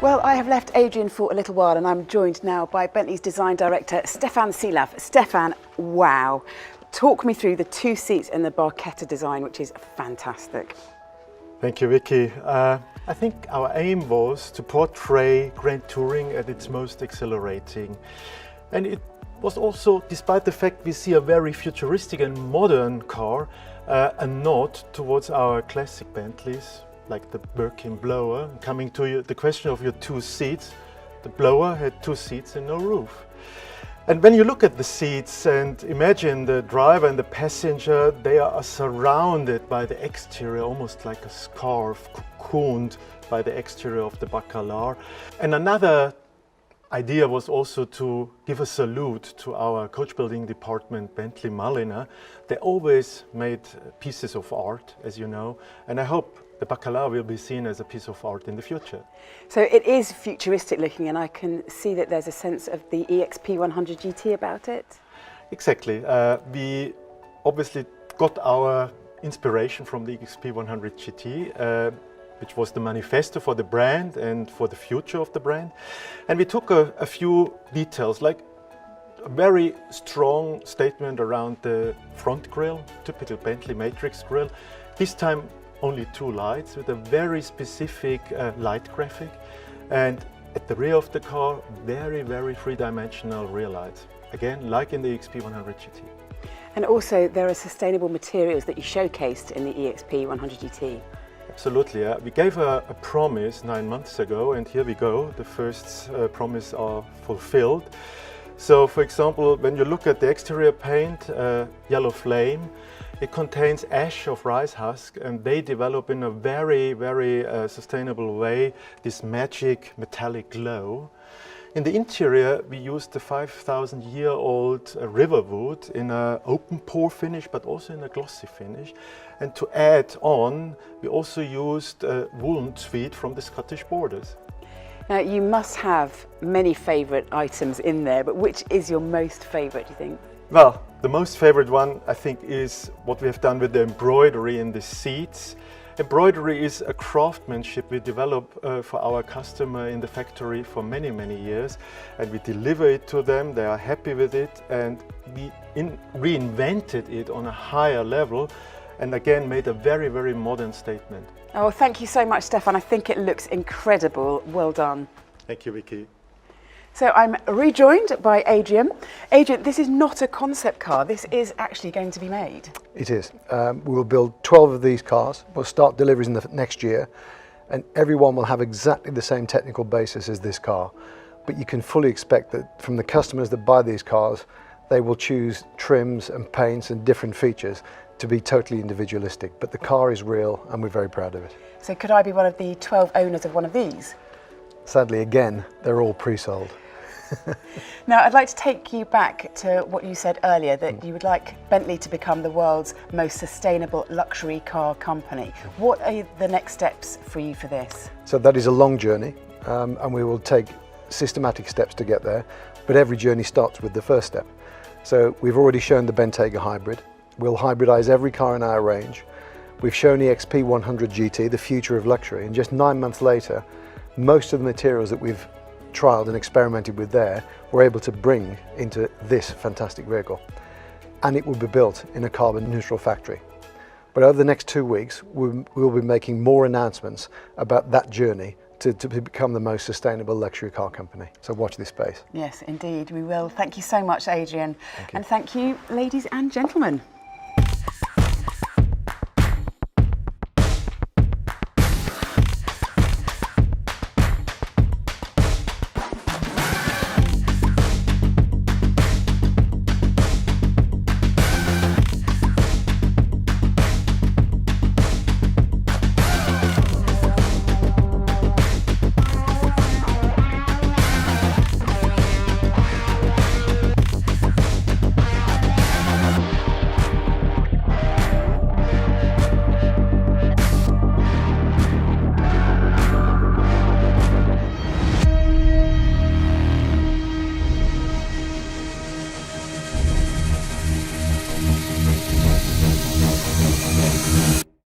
Well, I have left Adrian for a little while and I'm joined now by Bentley's design director, Stefan Silav. Stefan, wow. Talk me through the two seats in the Bacalar design, which is fantastic. Thank you, Vicky. I think our aim was to portray Grand Touring at its most exhilarating. And it was also, despite the fact we see a very futuristic and modern car, a nod towards our classic Bentleys, like the Birkin blower. Coming to the question of your two seats, the blower had two seats and no roof. And when you look at the seats and imagine the driver and the passenger, they are surrounded by the exterior, almost like a scarf, cocooned by the exterior of the Bacalar. And another idea was also to give a salute to our coach building department, Bentley Mulliner. They always made pieces of art, as you know, and I hope the Bacalar will be seen as a piece of art in the future. So it is futuristic looking, and I can see that there's a sense of the EXP 100 GT about it. Exactly. We obviously got our inspiration from the EXP 100 GT, which was the manifesto for the brand and for the future of the brand. And we took a few details, like a very strong statement around the front grille, typical Bentley matrix grille. This time only two lights with a very specific light graphic. And at the rear of the car, very, very three-dimensional rear lights. Again, like in the EXP 100 GT. And also there are sustainable materials that you showcased in the EXP 100 GT. Absolutely. We gave a promise 9 months ago, and here we go. The first promise are fulfilled. So, for example, when you look at the exterior paint, Yellow Flame, it contains ash of rice husk, and they develop in a very, very sustainable way this magic metallic glow. In the interior, we used the 5,000-year-old river wood in an open pore finish, but also in a glossy finish. And to add on, we also used woolen tweed from the Scottish borders. Now, you must have many favourite items in there, but which is your most favourite, do you think? Well, the most favorite one, I think, is what we have done with the embroidery in the seats. Embroidery is a craftsmanship we develop for our customer in the factory for many, many years, and we deliver it to them. They are happy with it, and we reinvented it on a higher level, and again made a very, very modern statement. Oh, thank you so much, Stefan. I think it looks incredible. Well done. Thank you, Vicky. So I'm rejoined by Adrian. Adrian, this is not a concept car. This is actually going to be made. It is. We will build 12 of these cars. We'll start deliveries in the next year, and everyone will have exactly the same technical basis as this car. But you can fully expect that from the customers that buy these cars, they will choose trims and paints and different features to be totally individualistic. But the car is real, and we're very proud of it. So could I be one of the 12 owners of one of these? Sadly, again, they're all pre-sold. Now, I'd like to take you back to what you said earlier, that you would like Bentley to become the world's most sustainable luxury car company. What are the next steps for you for this? So that is a long journey, and we will take systematic steps to get there, but every journey starts with the first step. So we've already shown the Bentayga hybrid. We'll hybridize every car in our range. We've shown EXP 100 GT, the future of luxury, and just 9 months later, most of the materials that we've trialed and experimented with there, we're able to bring into this fantastic vehicle. And it will be built in a carbon neutral factory. But over the next 2 weeks, we'll be making more announcements about that journey to become the most sustainable luxury car company. So watch this space. Yes, indeed, we will. Thank you so much, Adrian. Thank you. And thank you, ladies and gentlemen.